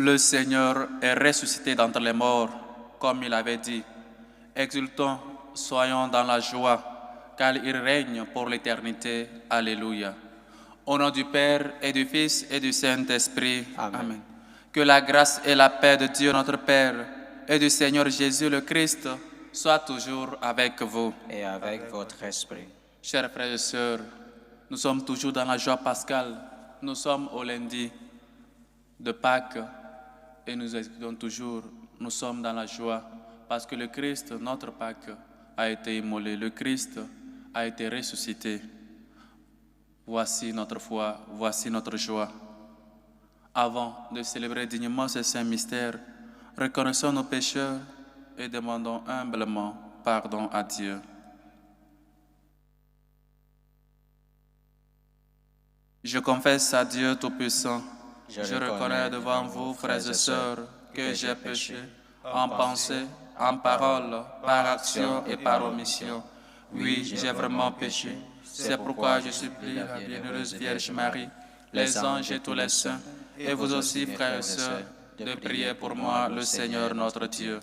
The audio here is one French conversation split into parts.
Le Seigneur est ressuscité d'entre les morts, comme il avait dit. Exultons, soyons dans la joie, car il règne pour l'éternité. Alléluia. Au nom du Père et du Fils et du Saint-Esprit. Amen. Que la grâce et la paix de Dieu notre Père et du Seigneur Jésus le Christ soient toujours avec vous. Et avec votre esprit. Chers frères et sœurs, nous sommes toujours dans la joie pascale. Nous sommes au lundi de Pâques et nous exultons toujours. Nous sommes dans la joie parce que le Christ, notre Pâques, a été immolé. Le Christ a été ressuscité. Voici notre foi, voici notre joie. Avant de célébrer dignement ce saint mystère, reconnaissons nos pécheurs et demandons humblement pardon à Dieu. Je confesse à Dieu Tout-Puissant, je reconnais devant vous, frères et sœurs, que j'ai péché en pensée, en parole, par action et par omission. Oui, j'ai vraiment péché. C'est pourquoi je supplie la bienheureuse Vierge Marie, les anges et tous les saints, et vous aussi, frères et sœurs, de prier pour moi, le Seigneur notre Dieu.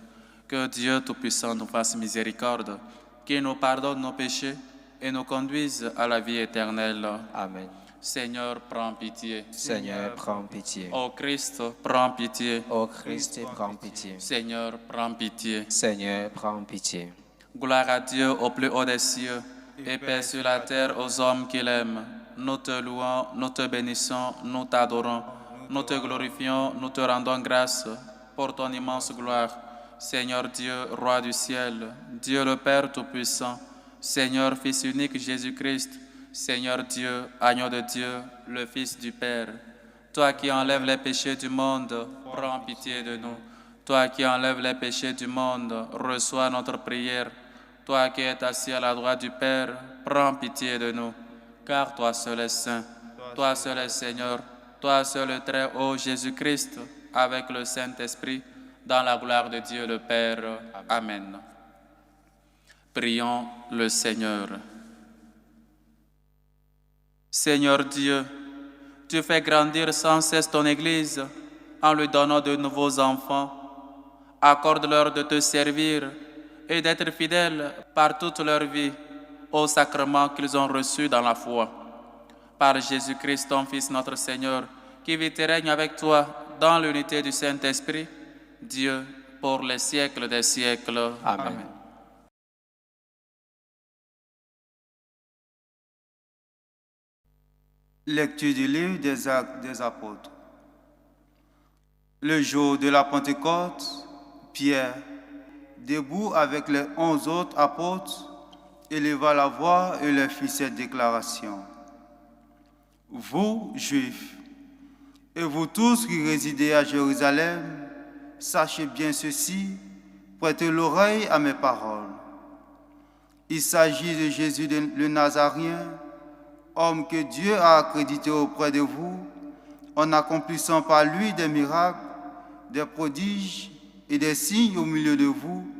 Que Dieu Tout-Puissant nous fasse miséricorde, qu'il nous pardonne nos péchés et nous conduise à la vie éternelle. Amen. Seigneur, prends pitié. Seigneur, prends pitié. Ô Christ, prends pitié. Ô Christ, prends pitié. Seigneur, prends pitié. Seigneur, prends pitié. Gloire à Dieu au plus haut des cieux, et paix sur la terre aux hommes qu'il aime. Nous te louons, nous te bénissons, nous t'adorons, nous te glorifions, nous te rendons grâce pour ton immense gloire. Seigneur Dieu, Roi du ciel, Dieu le Père Tout-Puissant, Seigneur Fils unique Jésus-Christ, Seigneur Dieu, Agneau de Dieu, le Fils du Père. Toi qui enlèves les péchés du monde, prends pitié de nous. Toi qui enlèves les péchés du monde, reçois notre prière. Toi qui es assis à la droite du Père, prends pitié de nous. Car toi seul es saint, toi seul es Seigneur, toi seul le très haut Jésus-Christ, avec le Saint-Esprit, dans la gloire de Dieu le Père. Amen. Prions le Seigneur. Seigneur Dieu, tu fais grandir sans cesse ton Église en lui donnant de nouveaux enfants. Accorde-leur de te servir et d'être fidèles par toute leur vie aux sacrements qu'ils ont reçus dans la foi. Par Jésus-Christ, ton Fils, notre Seigneur, qui vit et règne avec toi dans l'unité du Saint-Esprit, Dieu, pour les siècles des siècles. Amen. Lecture du livre des Actes des Apôtres. Le jour de la Pentecôte, Pierre, debout avec les 11 autres apôtres, éleva la voix et leur fit cette déclaration. Vous, Juifs, et vous tous qui résidez à Jérusalem, sachez bien ceci, prêtez l'oreille à mes paroles. Il s'agit de Jésus le Nazaréen, homme que Dieu a accrédité auprès de vous, en accomplissant par lui des miracles, des prodiges et des signes au milieu de vous,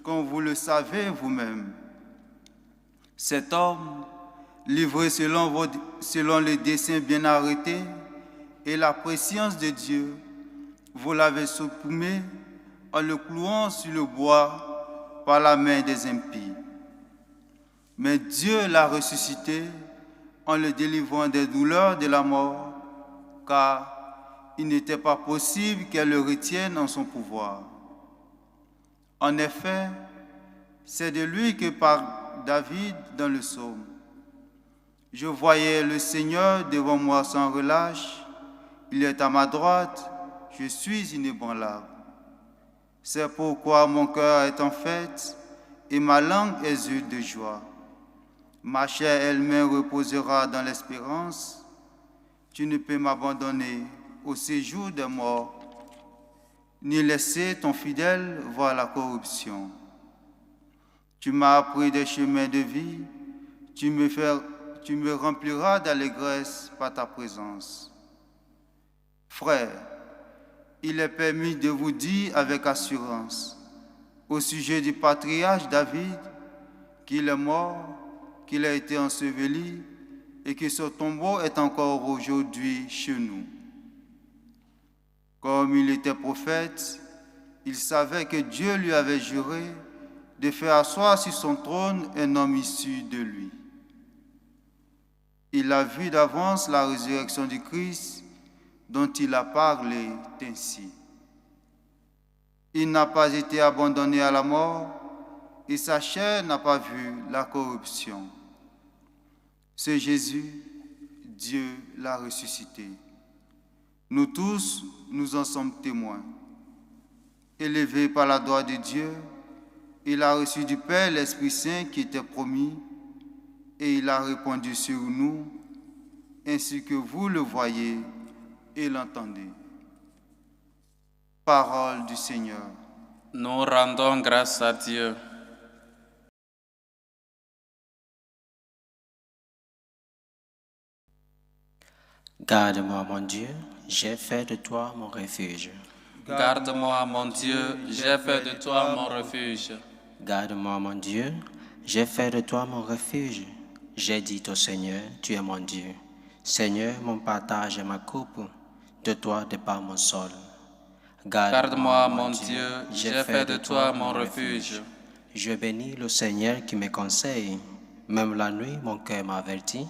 comme vous le savez vous-même. Cet homme, livré selon les desseins bien arrêtés et la préscience de Dieu, vous l'avez supprimé en le clouant sur le bois par la main des impies. Mais Dieu l'a ressuscité en le délivrant des douleurs de la mort, car il n'était pas possible qu'elle le retienne en son pouvoir. En effet, c'est de lui que parle David dans le psaume. Je voyais le Seigneur devant moi sans relâche, il est à ma droite, je suis inébranlable. C'est pourquoi mon cœur est en fête et ma langue exulte de joie. Ma chair elle-même reposera dans l'espérance. Tu ne peux m'abandonner au séjour des morts, ni laisser ton fidèle voir la corruption. Tu m'as appris des chemins de vie, tu me rempliras d'allégresse par ta présence. Frères, il est permis de vous dire avec assurance, au sujet du patriarche David, qu'il est mort, qu'il a été enseveli et que son tombeau est encore aujourd'hui chez nous. Comme il était prophète, il savait que Dieu lui avait juré de faire asseoir sur son trône un homme issu de lui. Il a vu d'avance la résurrection du Christ dont il a parlé ainsi. Il n'a pas été abandonné à la mort et sa chair n'a pas vu la corruption. Ce Jésus, Dieu l'a ressuscité. Nous tous, nous en sommes témoins. Élevé par la droite de Dieu, il a reçu du Père l'Esprit Saint qui était promis et il a répandu sur nous, ainsi que vous le voyez et l'entendez. Parole du Seigneur. Nous rendons grâce à Dieu. Garde-moi, mon Dieu, j'ai fait de toi mon refuge. Garde-moi, mon Dieu, j'ai fait de toi mon refuge. Garde-moi, mon Dieu, j'ai fait de toi mon refuge. J'ai dit au Seigneur, tu es mon Dieu. Seigneur, mon partage et ma coupe, de toi départ mon sol. Garde-moi, mon Dieu, j'ai fait de toi mon refuge. Je bénis le Seigneur qui me conseille. Même la nuit, mon cœur m'avertit.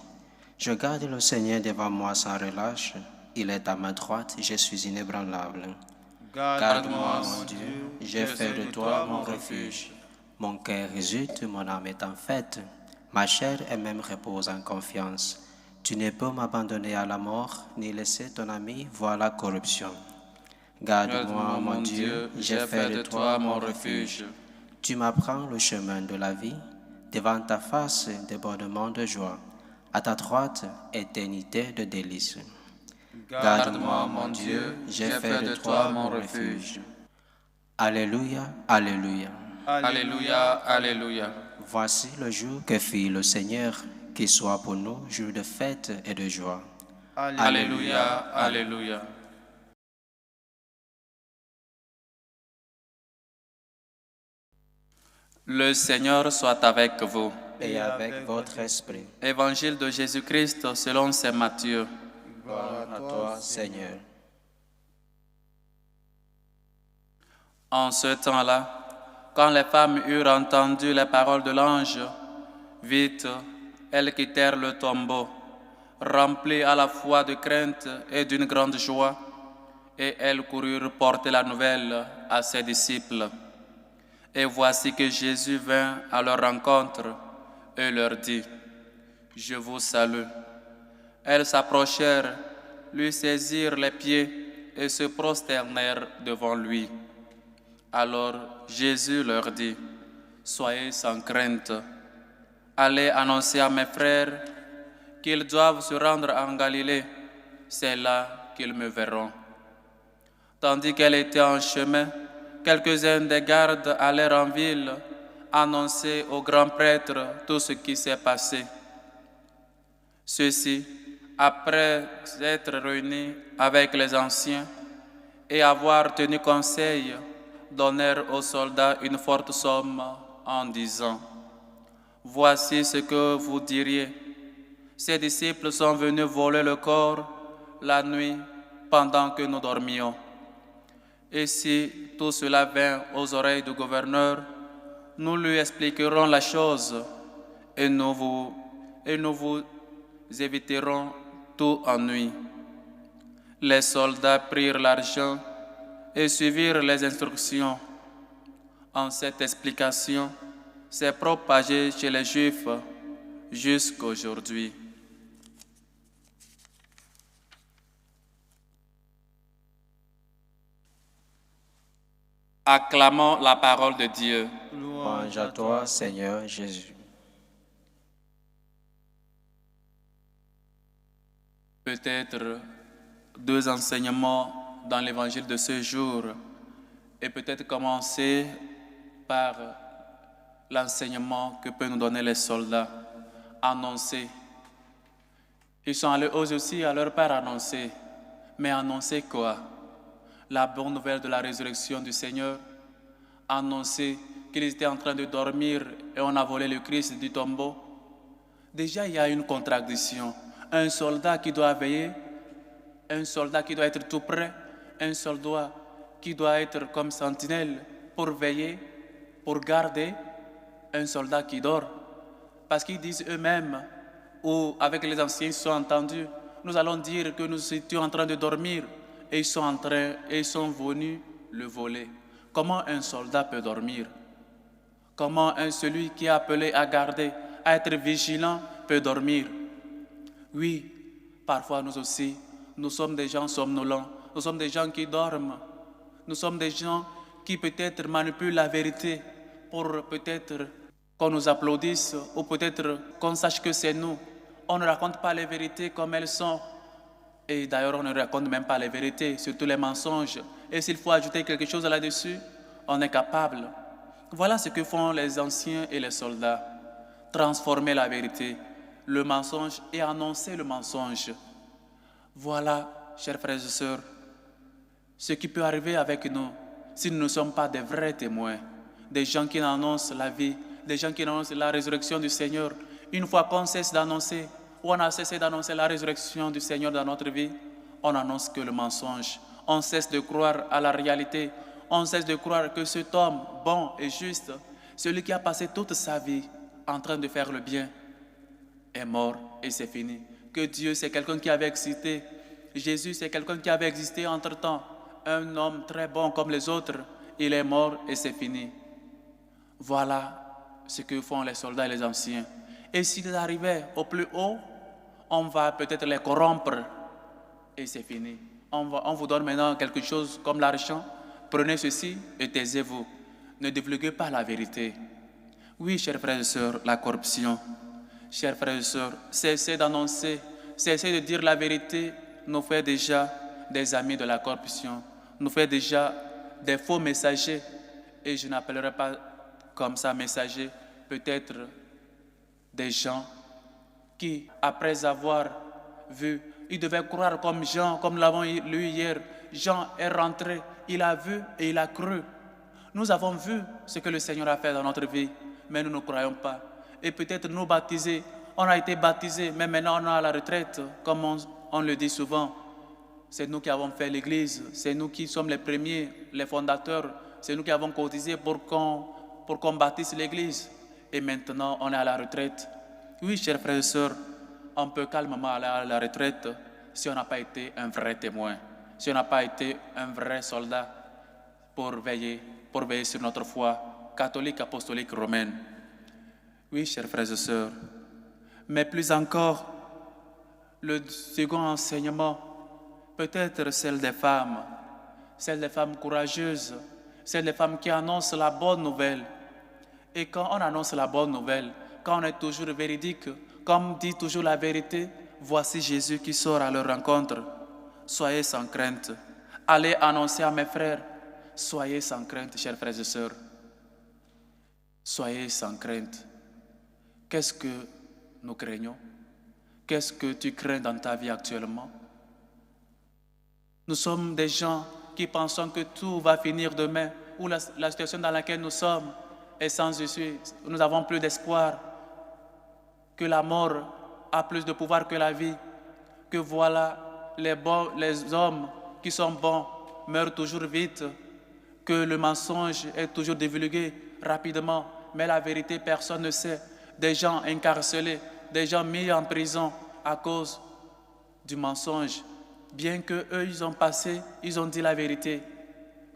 Je garde le Seigneur devant moi sans relâche. Il est à ma droite, je suis inébranlable. Garde-moi, mon Dieu, j'ai fait de toi mon refuge. Mon cœur résulte, mon âme est en fête. Ma chair elle-même repose en confiance. Tu ne peux m'abandonner à la mort, ni laisser ton ami voir la corruption. Garde-moi, mon Dieu, j'ai fait de toi mon refuge. Tu m'apprends le chemin de la vie. Devant ta face, débordement de joie. À ta droite, éternité de délices. Garde-moi, mon Dieu, j'ai fait de toi mon refuge. Alléluia, alléluia. Alléluia, alléluia. Voici le jour que fit le Seigneur, qu'il soit pour nous jour de fête et de joie. Alléluia, alléluia. Le Seigneur soit avec vous. Et avec votre esprit. Évangile de Jésus-Christ selon saint Matthieu. Gloire à toi, Seigneur. En ce temps-là, quand les femmes eurent entendu les paroles de l'ange, vite, elles quittèrent le tombeau, remplies à la fois de crainte et d'une grande joie, et elles coururent porter la nouvelle à ses disciples. Et voici que Jésus vint à leur rencontre et leur dit, « Je vous salue. » Elles s'approchèrent, lui saisirent les pieds et se prosternèrent devant lui. Alors Jésus leur dit, « Soyez sans crainte. Allez annoncer à mes frères qu'ils doivent se rendre en Galilée. C'est là qu'ils me verront. » Tandis qu'elle était en chemin, quelques-uns des gardes allèrent en ville annoncer au grand prêtre tout ce qui s'est passé. Ceux-ci, après s'être réunis avec les anciens et avoir tenu conseil, donnèrent aux soldats une forte somme en disant, « Voici ce que vous diriez. Ces disciples sont venus voler le corps la nuit pendant que nous dormions. Et si tout cela vint aux oreilles du gouverneur, nous lui expliquerons la chose et nous vous éviterons tout ennui. » Les soldats prirent l'argent et suivirent les instructions. En cette explication s'est propagée chez les Juifs jusqu'aujourd'hui. Acclamons la parole de Dieu. Louange à toi, Seigneur Jésus. Peut-être deux enseignements dans l'évangile de ce jour et peut-être commencer par l'enseignement que peuvent nous donner les soldats. Annoncer. Ils sont allés eux aussi à leur part annoncer. Mais annoncer quoi? La bonne nouvelle de la résurrection du Seigneur. Annoncer qu'ils étaient en train de dormir et on a volé le Christ du tombeau. Déjà, il y a une contradiction. Un soldat qui doit veiller, un soldat qui doit être tout prêt, un soldat qui doit être comme sentinelle pour veiller, pour garder un soldat qui dort. Parce qu'ils disent eux-mêmes, ou avec les anciens, ils sont entendus, nous allons dire que nous étions en train de dormir et ils sont venus le voler. Comment un soldat peut dormir? Comment celui qui est appelé à garder, à être vigilant, peut dormir? Oui, parfois nous aussi, nous sommes des gens somnolents, nous sommes des gens qui dorment, nous sommes des gens qui peut-être manipulent la vérité pour peut-être qu'on nous applaudisse ou peut-être qu'on sache que c'est nous. On ne raconte pas les vérités comme elles sont. Et d'ailleurs, on ne raconte même pas les vérités, surtout les mensonges. Et s'il faut ajouter quelque chose là-dessus, on est capable. Voilà ce que font les anciens et les soldats. Transformer la vérité, le mensonge et annoncer le mensonge. Voilà, chers frères et sœurs, ce qui peut arriver avec nous si nous ne sommes pas des vrais témoins, des gens qui annoncent la vie, des gens qui annoncent la résurrection du Seigneur. Une fois qu'on cesse d'annoncer, ou on a cessé d'annoncer la résurrection du Seigneur dans notre vie, on n'annonce que le mensonge. On cesse de croire à la réalité. On cesse de croire que cet homme bon et juste, celui qui a passé toute sa vie en train de faire le bien, est mort et c'est fini. Que Dieu, c'est quelqu'un qui avait existé. Jésus, c'est quelqu'un qui avait existé entre-temps. Un homme très bon comme les autres, il est mort et c'est fini. Voilà ce que font les soldats et les anciens. Et s'ils arrivaient au plus haut, on va peut-être les corrompre et c'est fini. On vous donne maintenant quelque chose comme l'argent. Prenez ceci et taisez-vous. Ne divulguez pas la vérité. Oui, chers frères et sœurs, la corruption. Chers frères et sœurs, cessez d'annoncer, cessez de dire la vérité, nous fait déjà des amis de la corruption, nous fait déjà des faux messagers. Et je n'appellerai pas comme ça messagers, peut-être des gens qui, après avoir vu, ils devaient croire comme Jean, comme nous l'avons lu hier. Jean est rentré, il a vu et il a cru. Nous avons vu ce que le Seigneur a fait dans notre vie, mais nous ne croyons pas. Et peut-être nous baptisés, on a été baptisés, mais maintenant on est à la retraite, comme on le dit souvent. C'est nous qui avons fait l'Église, c'est nous qui sommes les premiers, les fondateurs, c'est nous qui avons cotisé pour qu'on bâtisse l'Église. Et maintenant, on est à la retraite. Oui, chers frères et sœurs, on peut calmement aller à la retraite si on n'a pas été un vrai témoin, si on n'a pas été un vrai soldat pour veiller sur notre foi catholique, apostolique, romaine. Oui, chers frères et sœurs, mais plus encore, le second enseignement, peut-être celle des femmes courageuses, celle des femmes qui annoncent la bonne nouvelle. Et quand on annonce la bonne nouvelle, quand on est toujours véridique, comme dit toujours la vérité, voici Jésus qui sort à leur rencontre. Soyez sans crainte. Allez annoncer à mes frères, soyez sans crainte, chers frères et sœurs. Soyez sans crainte. Qu'est-ce que nous craignons? Qu'est-ce que tu crains dans ta vie actuellement? Nous sommes des gens qui pensons que tout va finir demain, ou la situation dans laquelle nous sommes est sans issue. Nous n'avons plus d'espoir, que la mort a plus de pouvoir que la vie, que voilà, les hommes qui sont bons meurent toujours vite, que le mensonge est toujours divulgué rapidement, mais la vérité, personne ne sait. Des gens incarcérés, des gens mis en prison à cause du mensonge. Bien qu'eux, ils ont dit la vérité.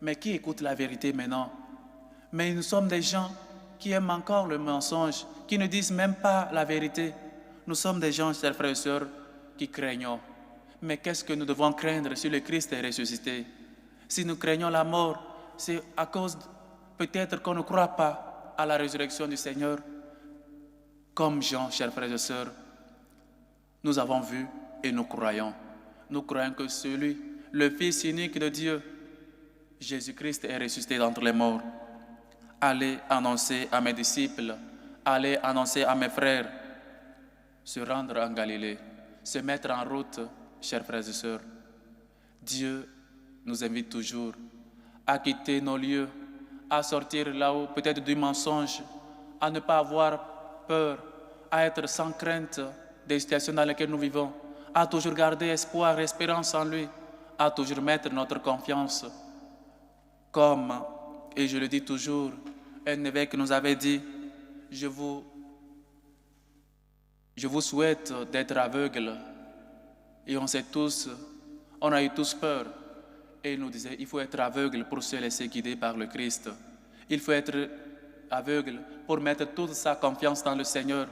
Mais qui écoute la vérité maintenant? Mais nous sommes des gens qui aiment encore le mensonge, qui ne disent même pas la vérité. Nous sommes des gens, chers frères et sœurs, qui craignons. Mais qu'est-ce que nous devons craindre si le Christ est ressuscité? Si nous craignons la mort, c'est à cause peut-être qu'on ne croit pas à la résurrection du Seigneur. Comme Jean, chers frères et sœurs, nous avons vu et nous croyons. Nous croyons que celui, le Fils unique de Dieu, Jésus-Christ est ressuscité d'entre les morts. Allez annoncer à mes disciples, allez annoncer à mes frères, se rendre en Galilée, se mettre en route, chers frères et sœurs. Dieu nous invite toujours à quitter nos lieux, à sortir là-haut, peut-être du mensonge, à ne pas avoir peur, à être sans crainte des situations dans lesquelles nous vivons, à toujours garder espoir, espérance en lui, à toujours mettre notre confiance comme, et je le dis toujours, un évêque nous avait dit, je vous souhaite d'être aveugle. Et on a eu tous peur. Et il nous disait, il faut être aveugle pour se laisser guider par le Christ. Il faut être aveugle pour mettre toute sa confiance dans le Seigneur.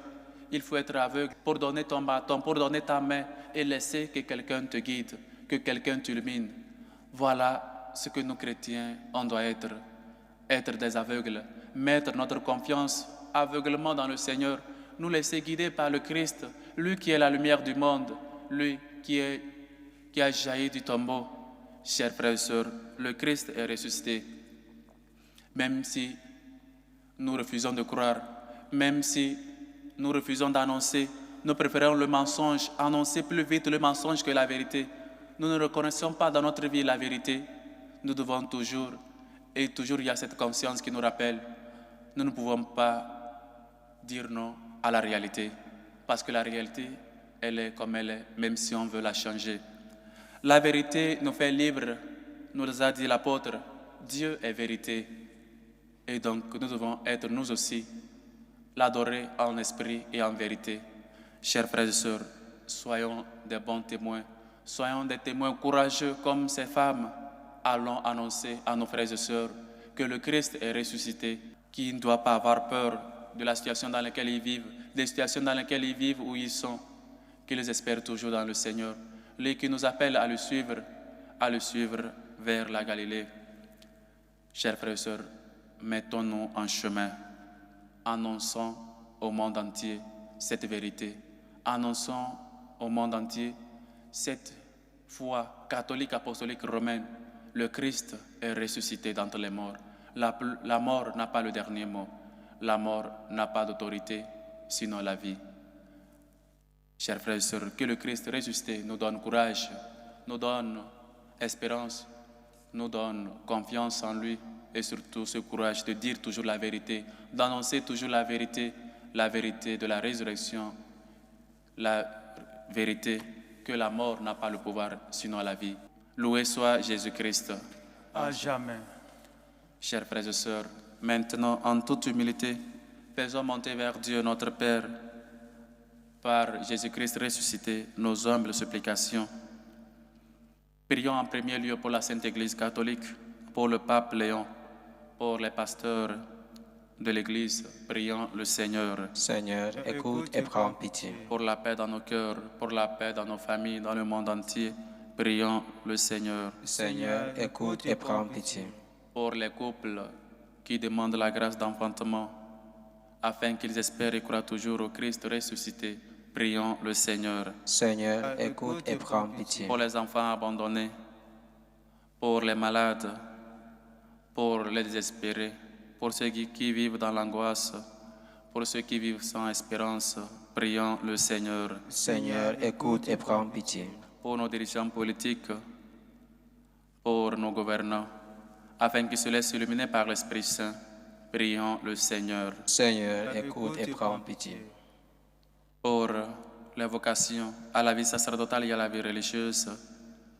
Il faut être aveugle pour donner ton bâton, pour donner ta main et laisser que quelqu'un te guide, que quelqu'un t'illumine. Voilà ce que nous chrétiens, on doit être des aveugles, mettre notre confiance aveuglement dans le Seigneur, nous laisser guider par le Christ, lui qui est la lumière du monde, lui qui a jailli du tombeau. Chers frères et sœurs, le Christ est ressuscité. Même si nous refusons de croire, même si nous refusons d'annoncer, nous préférons le mensonge, annoncer plus vite le mensonge que la vérité. Nous ne reconnaissons pas dans notre vie la vérité. Nous devons toujours, et toujours il y a cette conscience qui nous rappelle, nous ne pouvons pas dire non à la réalité, parce que la réalité, elle est comme elle est, même si on veut la changer. La vérité nous fait libres, nous a dit l'apôtre, Dieu est vérité. Et donc nous devons être nous aussi, l'adorer en esprit et en vérité. Chers frères et sœurs, soyons des bons témoins, soyons des témoins courageux comme ces femmes. Allons annoncer à nos frères et sœurs que le Christ est ressuscité, qu'ils ne doivent pas avoir peur de la situation dans laquelle ils vivent, des situations dans lesquelles ils vivent où ils sont, qu'ils espèrent toujours dans le Seigneur. Lui qui nous appelle à le suivre vers la Galilée. Chers frères et sœurs, mettons-nous en chemin, annonçons au monde entier cette vérité, annonçons au monde entier cette foi catholique, apostolique, romaine. Le Christ est ressuscité d'entre les morts. La mort n'a pas le dernier mot. La mort n'a pas d'autorité, sinon la vie. Chers frères et sœurs, que le Christ ressuscité nous donne courage, nous donne espérance, nous donne confiance en lui et surtout ce courage de dire toujours la vérité, d'annoncer toujours la vérité de la résurrection, la vérité que la mort n'a pas le pouvoir sinon la vie. Loué soit Jésus-Christ. À jamais. Chers frères et sœurs, maintenant en toute humilité, faisons monter vers Dieu notre Père, par Jésus-Christ ressuscité, nos humbles supplications. Prions en premier lieu pour la Sainte Église catholique, pour le pape Léon, pour les pasteurs de l'Église. Prions le Seigneur. Seigneur, écoute et prends pitié. Pour la paix dans nos cœurs, pour la paix dans nos familles, dans le monde entier. Prions le Seigneur. Seigneur, écoute et prends pitié. Pour les couples qui demandent la grâce d'enfantement, afin qu'ils espèrent et croient toujours au Christ ressuscité. Prions le Seigneur. Seigneur, écoute et prends pitié. Pour les enfants abandonnés, pour les malades, pour les désespérés, pour ceux qui vivent dans l'angoisse, pour ceux qui vivent sans espérance, prions le Seigneur. Seigneur, écoute et prends pitié. Pour nos dirigeants politiques, pour nos gouvernants, afin qu'ils se laissent illuminer par l'Esprit Saint, prions le Seigneur. Seigneur, écoute et prends pitié. Pour les vocations à la vie sacerdotale et à la vie religieuse,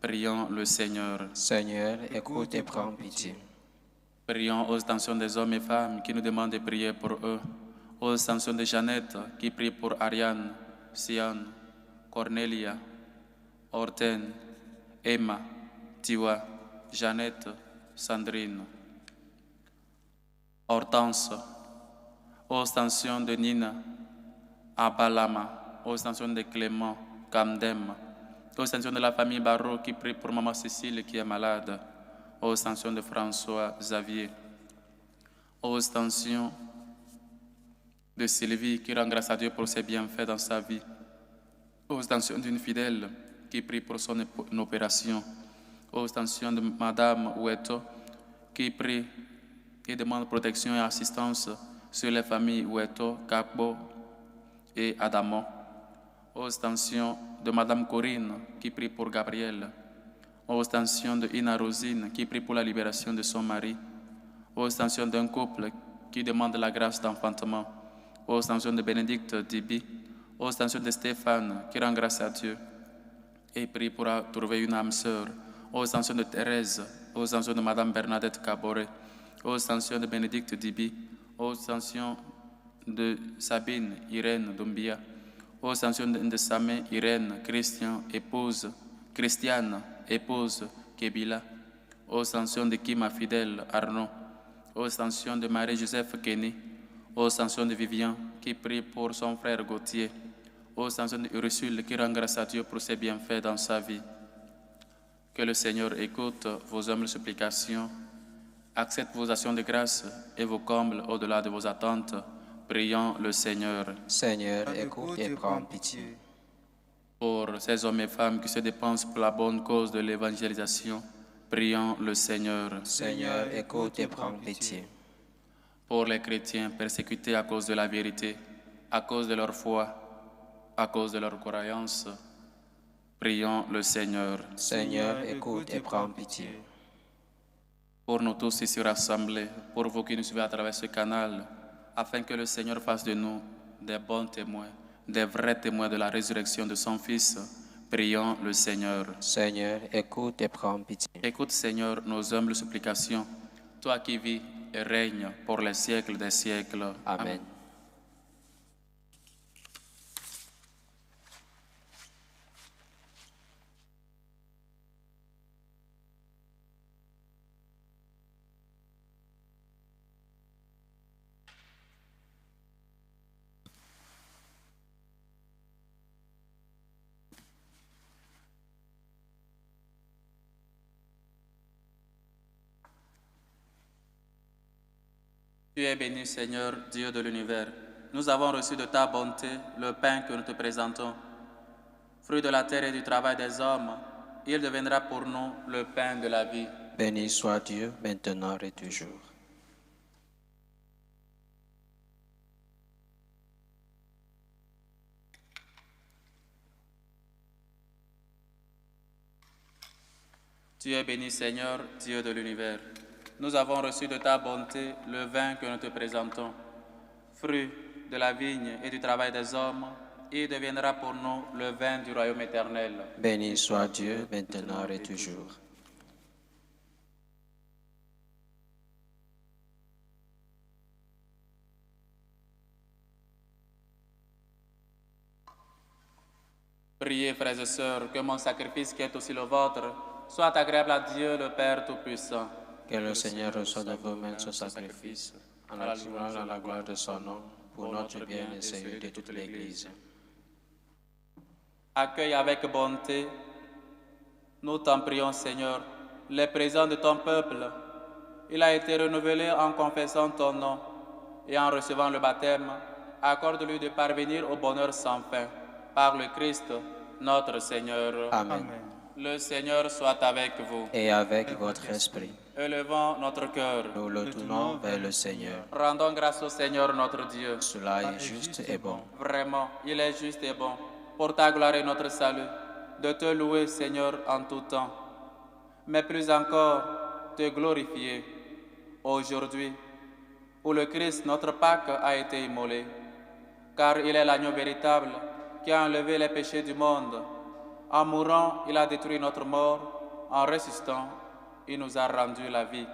prions le Seigneur. Seigneur, écoute et prends pitié. Prions aux intentions des hommes et femmes qui nous demandent de prier pour eux, aux intentions de Jeannette qui prie pour Ariane, Sian, Cornelia, Horten, Emma, Tiwa, Jeannette, Sandrine, Hortense, aux intentions de Nina, Abalama, aux intentions de Clément, Camdem, aux intentions de la famille Barreau qui prie pour Maman Cécile qui est malade, aux intentions de François Xavier, aux intentions de Sylvie qui rend grâce à Dieu pour ses bienfaits dans sa vie, aux intentions d'une fidèle qui prie pour son opération, aux intentions de Madame Oueto qui prie et demande protection et assistance sur les familles Oueto, Kakbo et Adamo, aux intentions de Madame Corinne qui prie pour Gabriel, aux intentions de Ina Rosine qui prie pour la libération de son mari, aux intentions d'un couple qui demande la grâce d'enfantement, aux intentions de Bénédicte Dibi, aux intentions de Stéphane qui rend grâce à Dieu et prie pour trouver une âme sœur, aux intentions de Thérèse, aux intentions de Madame Bernadette Caboret, aux intentions de Bénédicte Dibi, aux intentions de Sabine, Irène Doumbia, aux intentions de Samé, Irène, Christiane, épouse Kébila, aux intentions de Kima Fidèle, Arnaud, aux intentions de Marie-Joseph Kenny, aux intentions de Vivian qui prie pour son frère Gauthier, aux intentions de Ursule qui rend grâce à Dieu pour ses bienfaits dans sa vie. Que le Seigneur écoute vos humbles supplications, accepte vos actions de grâce et vous comble au-delà de vos attentes. Prions le Seigneur. Seigneur, écoute et prends pitié. Pour ces hommes et femmes qui se dépensent pour la bonne cause de l'évangélisation, prions le Seigneur. Seigneur, écoute et prends pitié. Pour les chrétiens persécutés à cause de la vérité, à cause de leur foi, à cause de leur croyance, prions le Seigneur. Seigneur, écoute et prends pitié. Pour nous tous ici rassemblés, pour vous qui nous suivez à travers ce canal, afin que le Seigneur fasse de nous des bons témoins, des vrais témoins de la résurrection de son Fils, prions le Seigneur. Seigneur, écoute et prends pitié. Écoute, Seigneur, nos humbles supplications, toi qui vis et règnes pour les siècles des siècles. Amen. Tu es béni, Seigneur, Dieu de l'univers. Nous avons reçu de ta bonté le pain que nous te présentons. Fruit de la terre et du travail des hommes, il deviendra pour nous le pain de la vie. Béni soit Dieu, maintenant et toujours. Tu es béni, Seigneur, Dieu de l'univers. Nous avons reçu de ta bonté le vin que nous te présentons. Fruit de la vigne et du travail des hommes, il deviendra pour nous le vin du royaume éternel. Béni soit Dieu, maintenant et toujours. Priez, frères et sœurs, que mon sacrifice qui est aussi le vôtre soit agréable à Dieu, le Père Tout-Puissant. Que le Seigneur reçoive de vous-mêmes ce sacrifice, en la louange et la gloire de son nom, pour notre bien et celui de toute l'Église. Accueille avec bonté, nous t'en prions, Seigneur, les présents de ton peuple. Il a été renouvelé en confessant ton nom et en recevant le baptême. Accorde-lui de parvenir au bonheur sans fin. Par le Christ, notre Seigneur. Amen. Le Seigneur soit avec vous. Et avec votre esprit, Élevons notre cœur. nous le tournons vers le Seigneur. Rendons grâce au Seigneur notre Dieu. Cela est juste et bon. Vraiment, il est juste et bon, pour ta gloire et notre salut, de te louer, Seigneur, en tout temps. Mais plus encore, te glorifier aujourd'hui, où le Christ, notre Pâque, a été immolé. Car il est l'agneau véritable qui a enlevé les péchés du monde. En mourant, il a détruit notre mort. En résistant, il nous a rendu la vie.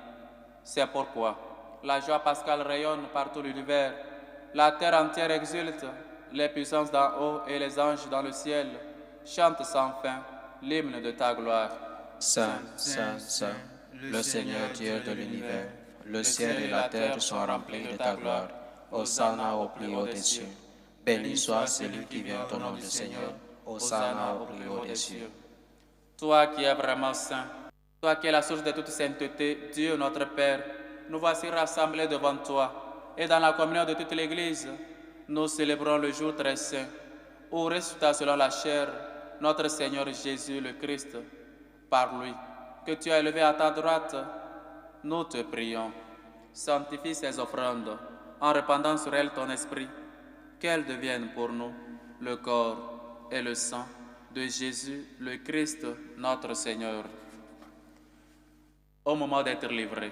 C'est pourquoi la joie pascale rayonne par tout l'univers. La terre entière exulte, les puissances d'en haut et les anges dans le ciel chantent sans fin l'hymne de ta gloire. Saint, Saint, Saint, le Seigneur Dieu de l'univers, le ciel et la terre sont remplis de ta gloire. Hosanna au plus haut des cieux. Béni soit celui qui vient au nom du Seigneur. Hosanna au plus haut des cieux. Toi qui es vraiment saint, toi qui es la source de toute sainteté, Dieu notre Père, nous voici rassemblés devant toi et dans la communion de toute l'Église, nous célébrons le jour très saint où ressuscita selon la chair notre Seigneur Jésus le Christ. Par lui, que tu as élevé à ta droite, nous te prions. Sanctifie ces offrandes en répandant sur elles ton esprit, qu'elles deviennent pour nous le corps et le sang de Jésus le Christ, notre Seigneur. Au moment d'être livré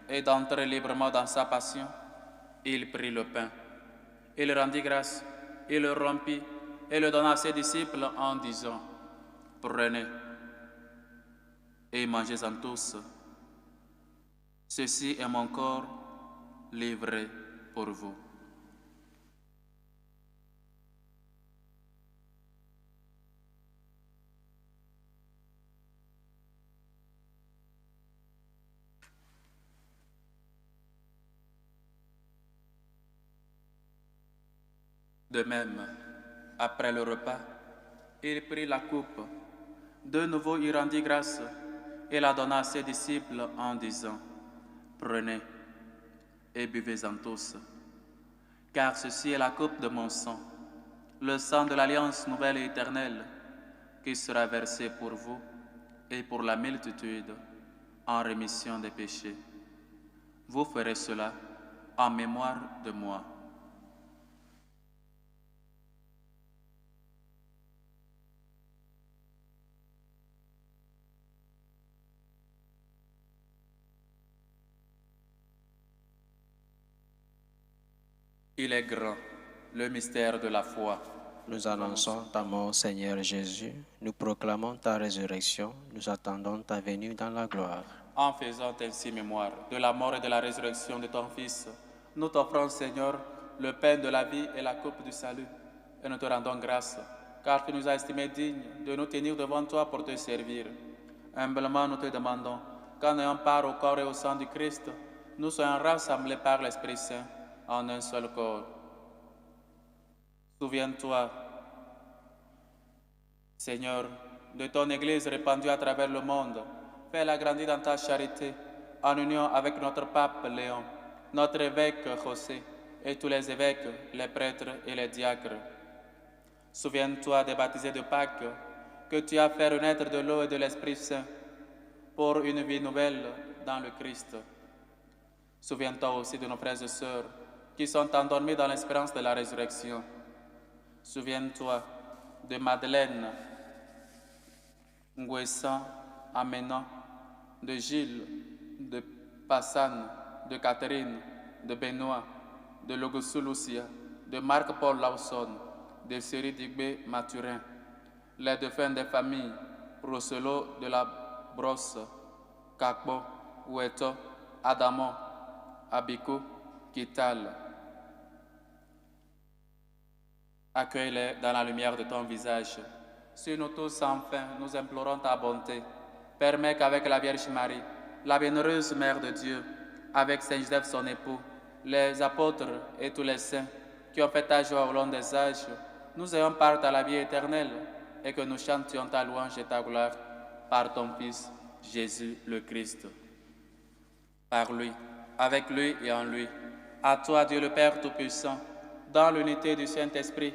et d'entrer librement dans sa passion, il prit le pain. Il rendit grâce, il le rompit et le donna à ses disciples en disant: Prenez et mangez-en tous. Ceci est mon corps livré pour vous. De même, après le repas, il prit la coupe. De nouveau, il rendit grâce et la donna à ses disciples en disant, « Prenez et buvez-en tous, car ceci est la coupe de mon sang, le sang de l'alliance nouvelle et éternelle, qui sera versé pour vous et pour la multitude en rémission des péchés. Vous ferez cela en mémoire de moi. » Il est grand, le mystère de la foi. Nous annonçons ta mort, Seigneur Jésus. Nous proclamons ta résurrection. Nous attendons ta venue dans la gloire. En faisant ainsi mémoire de la mort et de la résurrection de ton Fils, nous t'offrons, Seigneur, le pain de la vie et la coupe du salut. Et nous te rendons grâce, car tu nous as estimés dignes de nous tenir devant toi pour te servir. Humblement, nous te demandons qu'en ayant part au corps et au sang du Christ, nous soyons rassemblés par l'Esprit Saint en un seul corps. Souviens-toi, Seigneur, de ton Église répandue à travers le monde. Fais-la grandir dans ta charité, en union avec notre pape Léon, notre évêque José, et tous les évêques, les prêtres et les diacres. Souviens-toi des baptisés de Pâques, que tu as fait renaître de l'eau et de l'Esprit Saint, pour une vie nouvelle dans le Christ. Souviens-toi aussi de nos frères et sœurs, qui sont endormis dans l'espérance de la résurrection. Souviens-toi de Madeleine, Nguessan, Aménan, de Gilles, de Passane, de Catherine, de Benoît, de Logosu Lucia, de Marc-Paul Lawson, de Cyril Digbe Mathurin, les défunts des familles, Rosselo de la Brosse, Kakbo, Oueto, Adamo, Abiko, Kital. Accueille-les dans la lumière de ton visage. Sur nous tous, enfin, nous implorons ta bonté. Permets qu'avec la Vierge Marie, la bienheureuse Mère de Dieu, avec Saint Joseph son époux, les apôtres et tous les saints qui ont fait ta joie au long des âges, nous ayons part à la vie éternelle et que nous chantions ta louange et ta gloire par ton Fils, Jésus le Christ. Par lui, avec lui et en lui, à toi, Dieu le Père Tout-Puissant, dans l'unité du Saint-Esprit,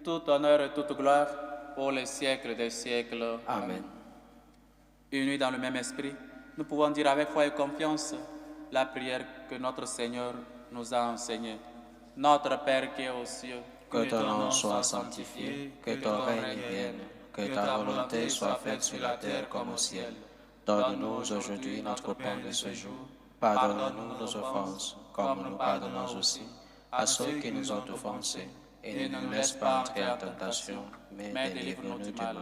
tout honneur et toute gloire pour les siècles des siècles. Amen. Unis dans le même esprit, nous pouvons dire avec foi et confiance la prière que notre Seigneur nous a enseignée. Notre Père qui est aux cieux, que ton nom soit sanctifié, que ton règne vienne, que ta volonté soit faite sur la terre comme au ciel. Donne-nous aujourd'hui notre pain de ce jour. Pardonne-nous nos offenses, comme nous pardonnons aussi à ceux qui nous ont offensés. Et ne nous laisse pas entrer en tentation, mais délivre-nous du mal.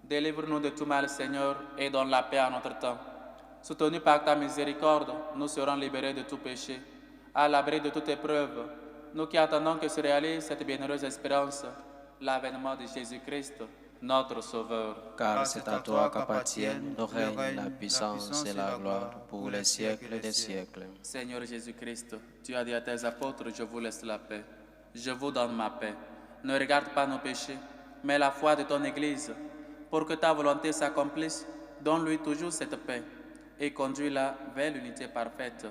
Délivre-nous de tout mal, Seigneur, et donne la paix à notre temps. Soutenus par ta miséricorde, nous serons libérés de tout péché, à l'abri de toute épreuve, nous qui attendons que se réalise cette bienheureuse espérance, l'avènement de Jésus-Christ, notre Sauveur. Car c'est à toi qu'appartiennent le règne, la puissance et la gloire pour les siècles des siècles. Seigneur Jésus-Christ, tu as dit à tes apôtres, je vous laisse la paix. Je vous donne ma paix. Ne regarde pas nos péchés, mais la foi de ton Église. Pour que ta volonté s'accomplisse, donne-lui toujours cette paix et conduis-la vers l'unité parfaite.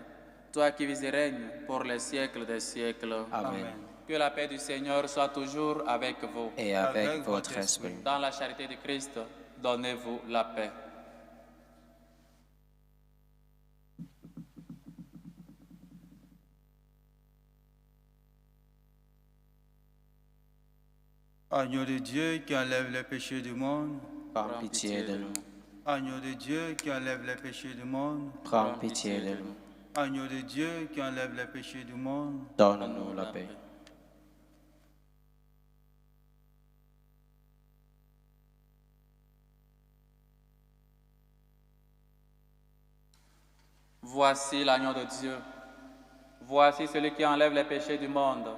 Toi qui vis et règnes pour les siècles des siècles. Amen. Que la paix du Seigneur soit toujours avec vous. Et avec votre esprit. Dans la charité du Christ, donnez-vous la paix. Agneau de Dieu qui enlève les péchés du monde, Prends pitié de nous. Agneau de Dieu qui enlève les péchés du monde, Prends pitié de nous. Agneau de Dieu qui enlève les péchés du monde, Donne-nous la paix. Voici l'agneau de Dieu. Voici celui qui enlève les péchés du monde.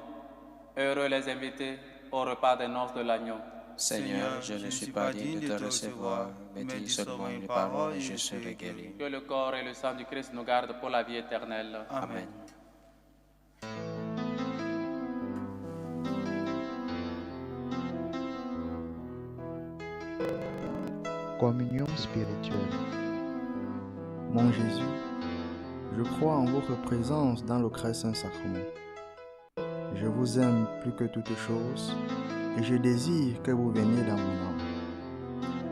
Heureux les invités au repas des noces de l'agneau. Seigneur, je ne suis pas digne de te recevoir, mais dis seulement une parole et je serai guéri. Que le corps et le sang du Christ nous gardent pour la vie éternelle. Amen. Communion spirituelle. Mon Jésus, je crois en votre présence dans le très saint sacrement. Je vous aime plus que toute chose et je désire que vous veniez dans mon âme.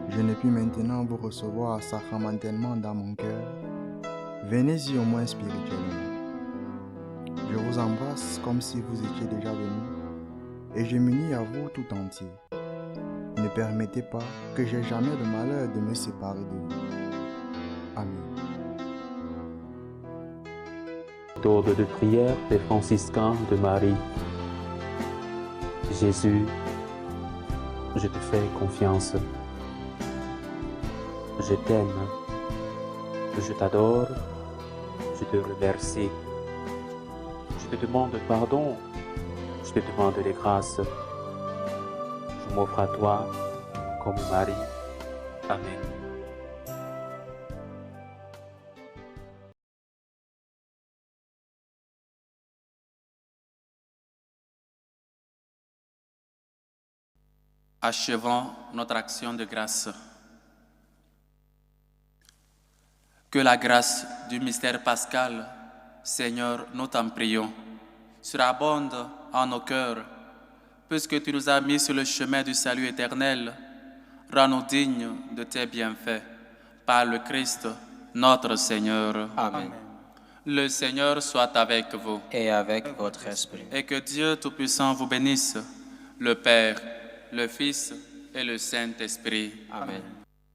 Je ne puis maintenant vous recevoir sacramentellement dans mon cœur. Venez-y au moins spirituellement. Je vous embrasse comme si vous étiez déjà venu et je m'unis à vous tout entier. Ne permettez pas que j'aie jamais le malheur de me séparer de vous. Amen. Méthode de prière des franciscains de Marie. Jésus, je te fais confiance. Je t'aime. Je t'adore. Je te remercie. Je te demande pardon. Je te demande des grâces. Je m'offre à toi comme Marie. Amen. Achevons notre action de grâce. Que la grâce du mystère pascal, Seigneur, nous t'en prions, surabonde en nos cœurs, puisque tu nous as mis sur le chemin du salut éternel. Rends-nous dignes de tes bienfaits, par le Christ, notre Seigneur. Amen. Le Seigneur soit avec vous. Et avec votre esprit. Et que Dieu Tout-Puissant vous bénisse, le Père, le Fils et le Saint-Esprit. Amen.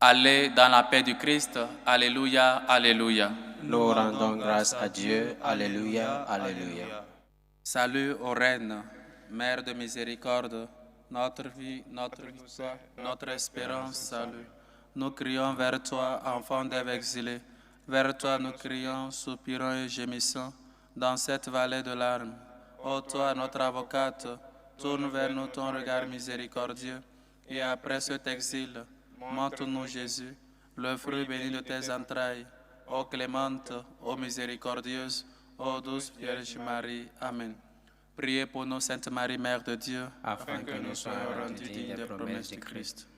Allez dans la paix du Christ. Alléluia, alléluia. Nous rendons grâce à Dieu. Alléluia, alléluia. Salut aux reines, Mère de miséricorde, notre vie, notre victoire, notre espérance, salut. Nous crions vers toi, enfants d'Ève exilés. Vers toi nous crions, soupirons et gémissons dans cette vallée de larmes. Ô toi, notre avocate, tourne vers nous ton regard miséricordieux, et après cet exil, montre-nous Jésus, le fruit béni de tes entrailles. Ô clémente, ô miséricordieuse, ô douce Vierge Marie. Amen. Priez pour nous, Sainte Marie, Mère de Dieu, Afin que nous soyons rendus dignes des promesses du Christ.